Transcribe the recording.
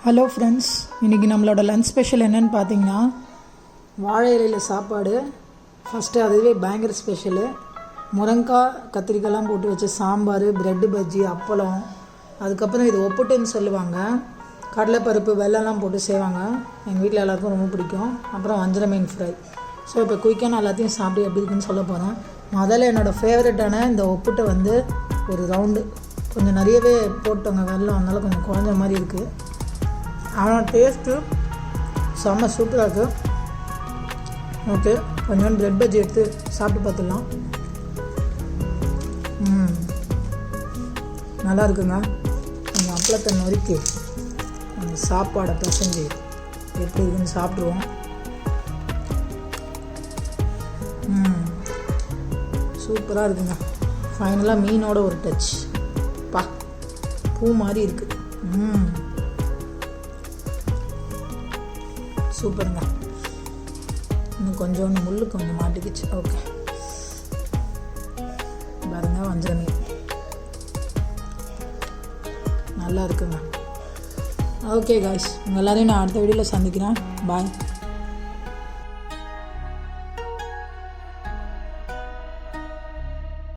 Hello friends, இன்றைக்கி நம்மளோட lunch special என்னென்னு பார்த்தீங்கன்னா வாழை இலையில் சாப்பாடு. ஃபஸ்ட்டு அதுவே பயங்கர ஸ்பெஷலு. முருங்காய் கத்திரிக்காய்லாம் போட்டு வச்ச சாம்பார், ப்ரெட்டு பஜ்ஜி, அப்பளம். அதுக்கப்புறம் இது ஒப்புட்டுன்னு சொல்லுவாங்க. கடலைப்பருப்பு வெல்லம்லாம் போட்டு செய்வாங்க. எங்கள் வீட்டில் எல்லாருக்கும் ரொம்ப பிடிக்கும். அப்புறம் வஞ்சர மீன் ஃப்ரை. ஸோ இப்போ குயிக்காக நான் எல்லாத்தையும் சாப்பிட்டு எப்படி இருக்குன்னு சொல்ல போகிறேன். முதல்ல என்னோடய ஃபேவரட்டான இந்த ஒப்புட்டை வந்து ஒரு ரவுண்டு கொஞ்சம் நிறையவே போட்டோங்க. வெல்லம் அதனால கொஞ்சம் குறைஞ்ச மாதிரி இருக்குது. ஆனால் டேஸ்ட்டு செம்ம சூப்பராக இருக்குது. ஓகே, கொஞ்சம் ப்ரெட் பஜ்ஜி எடுத்து சாப்பிட்டு பார்த்துடலாம். நல்லா இருக்குங்க. கொஞ்சம் அப்பளத்தை நொறுக்கி அந்த சாப்பாடை பசஞ்சு எப்படி இருக்குன்னு சாப்பிடுவோம். சூப்பராக இருக்குங்க. ஃபைனலாக மீனோட ஒரு டச் பூ மாதிரி இருக்குது. சூப்பருங்க. இன்னும் கொஞ்சோண்டு முள்ளு கொஞ்சம் மாட்டிக்கிச்சு. ஓகே பாருங்க, வஞ்சர மீன் நல்லா இருக்குங்க. ஓகே காய்ஸ், உங்கள் எல்லோரையும் நான் அடுத்த வீடியோவில் சந்திக்கிறேன். பாய்.